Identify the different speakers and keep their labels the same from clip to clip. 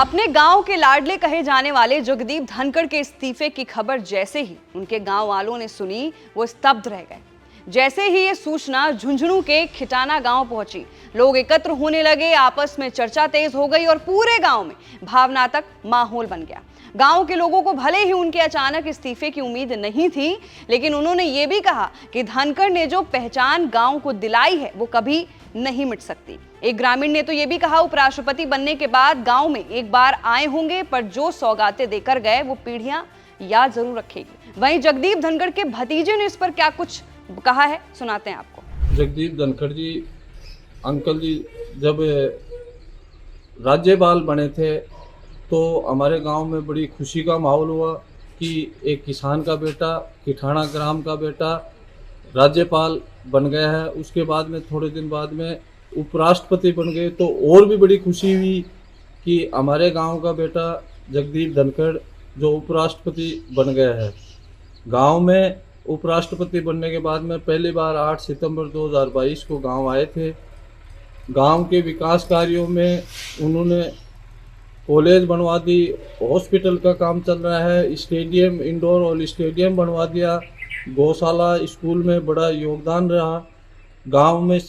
Speaker 1: अपने गांव के लाडले कहे जाने वाले जगदीप धनखड़ के इस्तीफे की खबर जैसे ही उनके गांव वालों ने सुनी, वो स्तब्ध रह गए। जैसे ही ये सूचना झुंझुनू के खिटाना गांव पहुंची, लोग एकत्र होने लगे, आपस में चर्चा तेज हो गई और पूरे गांव में भावनात्मक माहौल बन गया। गांव के लोगों को भले ही उनके अचानक इस्तीफे की उम्मीद नहीं थी, लेकिन उन्होंने ये भी कहा कि धनखड़ ने जो पहचान गांव को दिलाई है वो कभी नहीं मिट सकती। एक ग्रामीण ने तो ये भी कहा, उपराष्ट्रपति बनने के बाद गांव में एक बार आए होंगे, पर जो सौगातें देकर गए वो पीढ़ियां याद जरूर रखेगी। वहीं जगदीप धनखड़ के भतीजे ने इस पर क्या कुछ कहा है, सुनाते हैं आपको।
Speaker 2: जगदीप धनखड़ जी अंकल जी जब राज्यपाल बने थे तो हमारे गांव में बड़ी खुशी का माहौल हुआ कि एक किसान का बेटा, किठाना ग्राम का बेटा राज्यपाल बन गया है। उसके बाद में थोड़े दिन बाद में उपराष्ट्रपति बन गए, तो और भी बड़ी खुशी हुई कि हमारे गांव का बेटा जगदीप धनखड़ जो उपराष्ट्रपति बन गया है। गांव में उपराष्ट्रपति बनने के बाद में पहली बार 8 सितंबर 2022 को गांव आए थे। गांव के विकास कार्यों में उन्होंने कॉलेज बनवा दी, हॉस्पिटल का काम चल रहा है, स्टेडियम, इंडोर और स्टेडियम बनवा दिया, गौशाला, स्कूल में बड़ा योगदान रहा। गांव में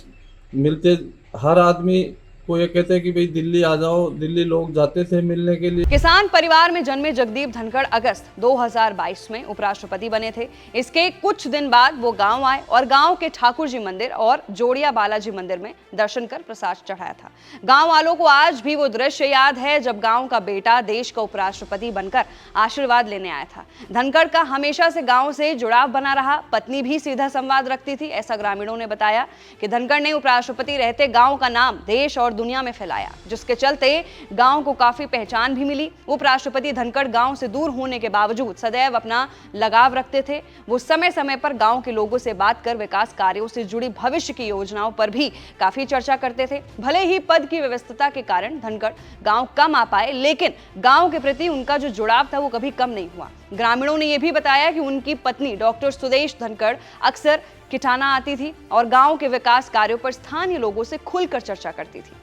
Speaker 2: मिलते हर आदमी को ये कहते हैं कि भाई दिल्ली आ जाओ, दिल्ली लोग जाते थे मिलने के लिए।
Speaker 1: किसान परिवार में जन्मे जगदीप धनखड़ अगस्त 2022 में उपराष्ट्रपति बने थे। इसके कुछ दिन बाद वो गांव आए और गांव के ठाकुर जी मंदिर और जोड़िया बालाजी मंदिर में दर्शन कर प्रसाद चढ़ाया था। गांव वालों को आज भी वो दृश्य याद है जब गांव का बेटा देश का उपराष्ट्रपति बनकर आशीर्वाद लेने आया था। धनखड़ का हमेशा से गांव से जुड़ाव बना रहा, पत्नी भी सीधा संवाद रखती थी। ऐसा ग्रामीणों ने बताया कि धनखड़ ने उपराष्ट्रपति रहते गांव का नाम देश और दुनिया में फैलाया, जिसके चलते गांव को काफी पहचान भी मिली। उपराष्ट्रपति धनखड़ गांव से दूर होने के बावजूद सदैव अपना लगाव रखते थे। वो समय समय पर गांव के लोगों से बात कर विकास कार्यों से जुड़ी भविष्य की योजनाओं पर भी काफी चर्चा करते थे। भले ही पद की व्यस्तता के कारण धनखड़ गांव कम आ पाए, लेकिन गांव के प्रति उनका जो जुड़ाव था वो कभी कम नहीं हुआ। ग्रामीणों ने यह भी बताया कि उनकी पत्नी डॉक्टर सुदेश धनखड़ अक्सर किठाना आती थी और गांव के विकास कार्यों पर स्थानीय लोगों से खुलकर चर्चा करती थी।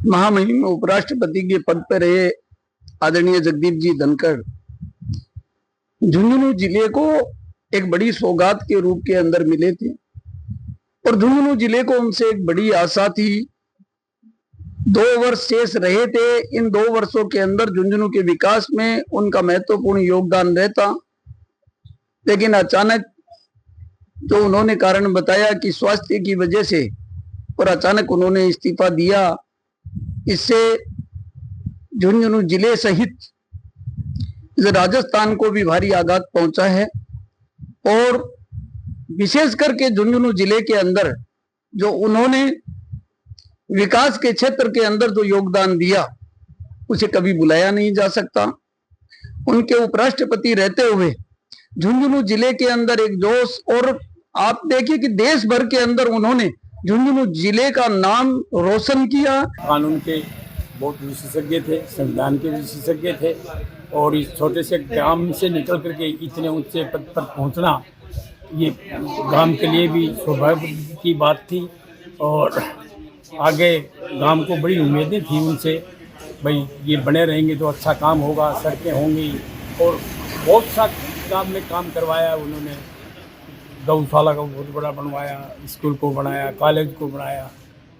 Speaker 3: महामहिम उपराष्ट्रपति के पद पर रहे आदरणीय जगदीप जी धनखड़ झुंझुनू जिले को एक बड़ी सौगात के रूप के अंदर मिले थे और झुंझुनू जिले को उनसे एक बड़ी आशा थी। 2 वर्ष शेष रहे थे, इन 2 वर्षों के अंदर झुंझुनू के विकास में उनका महत्वपूर्ण योगदान रहता, लेकिन अचानक जो उन्होंने कारण बताया कि स्वास्थ्य की वजह से, और अचानक उन्होंने इस्तीफा दिया। इससे झुंझुनू जिले सहित राजस्थान को भी भारी आघात पहुंचा है और विशेष करके झुंझुनू जिले के अंदर जो उन्होंने विकास के क्षेत्र के अंदर जो योगदान दिया उसे कभी भुलाया नहीं जा सकता। उनके उपराष्ट्रपति रहते हुए झुंझुनू जिले के अंदर एक जोश, और आप देखिए कि देश भर के अंदर उन्होंने झुंझुनू जिले का नाम रोशन किया।
Speaker 4: कानून के बहुत विशेषज्ञ थे, संविधान के विशेषज्ञ थे और इस छोटे से ग्राम से निकल करके इतने ऊंचे पद पर पहुंचना ये गांव के लिए भी सौभाग्य की बात थी और आगे गांव को बड़ी उम्मीदें थी उनसे, भाई ये बने रहेंगे तो अच्छा काम होगा, सड़कें होंगी और बहुत सा काम में काम करवाया उन्होंने। गौशाला को बहुत बड़ा बनवाया, स्कूल को बनाया, कॉलेज को बनाया,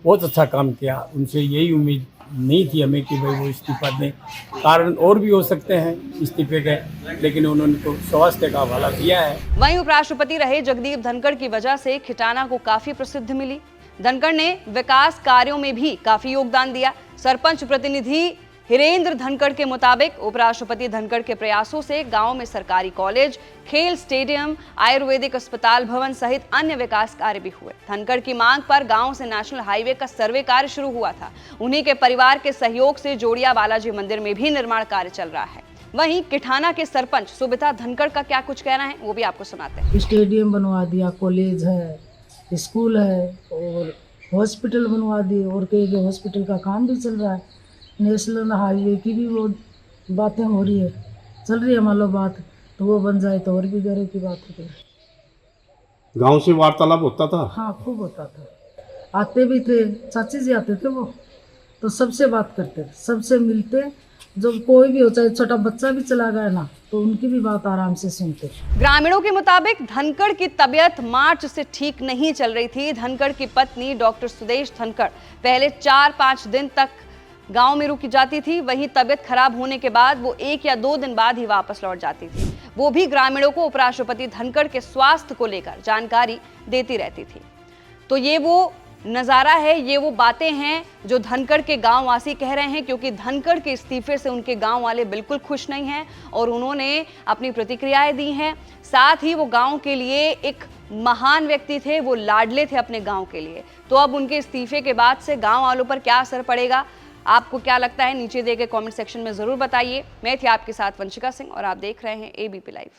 Speaker 4: बहुत अच्छा काम किया। उनसे यही उम्मीद नहीं थी हमें कि भाई वो इस्तीफा दें। कारण और भी हो सकते हैं इस्तीफे के, लेकिन उन्होंने तो स्वास्थ्य का हवाला दिया है।
Speaker 1: वहीं उपराष्ट्रपति रहे जगदीप धनखड़ की वजह से खिटाना को काफी प्रसिद्धि मिली। धनखड़ ने विकास कार्यों में भी काफी योगदान दिया। सरपंच प्रतिनिधि हिरेंद्र धनखड़ के मुताबिक उपराष्ट्रपति धनखड़ के प्रयासों से गांव में सरकारी कॉलेज, खेल स्टेडियम, आयुर्वेदिक अस्पताल भवन सहित अन्य विकास कार्य भी हुए। धनखड़ की मांग पर गांव से नेशनल हाईवे का सर्वे कार्य शुरू हुआ था। उन्हीं के परिवार के सहयोग से जोड़िया बालाजी मंदिर में भी निर्माण कार्य चल रहा है। वहीं किठाना के सरपंच सुबिता धनखड़ का क्या कुछ कहना है वो भी आपको सुनाते हैं।
Speaker 5: स्टेडियम बनवा दिया, कॉलेज है, स्कूल है और हॉस्पिटल बनवा दिए और कई हॉस्पिटल का काम भी चल रहा है। नेशनल हाईवे की भी वो बातें हो रही है, चल रही है। मान लो बात तो वो बन जाए तो और भी गर्व की बात होती है।
Speaker 6: गांव से वार्तालाप होता था?
Speaker 5: हाँ, खूब होता था। आते भी थे, चाची जी आते थे वो, तो सबसे बात करते थे, सबसे मिलते जब कोई भी हो, चाहे छोटा बच्चा भी चला गया ना, तो उनकी भी बात आराम से सुनते।
Speaker 1: ग्रामीणों के मुताबिक धनखड़ की तबीयत मार्च से ठीक नहीं चल रही थी। धनखड़ की पत्नी डॉक्टर सुदेश धनखड़ पहले 4-5 दिन तक गांव में रुकी जाती थी, वहीं तबीयत खराब होने के बाद वो 1 या 2 दिन बाद ही वापस लौट जाती थी। वो भी ग्रामीणों को उपराष्ट्रपति धनखड़ के स्वास्थ्य को लेकर जानकारी देती रहती थी। तो ये वो नज़ारा है, ये वो बातें हैं जो धनखड़ के गांव वासी कह रहे हैं, क्योंकि धनखड़ के इस्तीफे से उनके गांव वाले बिल्कुल खुश नहीं हैं और उन्होंने अपनी प्रतिक्रियाएं दी हैं। साथ ही वो गांव के लिए एक महान व्यक्ति थे, वो लाडले थे अपने गांव के लिए। तो अब उनके इस्तीफे के बाद से गांव वालों पर क्या असर पड़ेगा, आपको क्या लगता है, नीचे दिए गए कमेंट सेक्शन में जरूर बताइए। मैं थी आपके साथ वंशिका सिंह और आप देख रहे हैं एबीपी लाइव।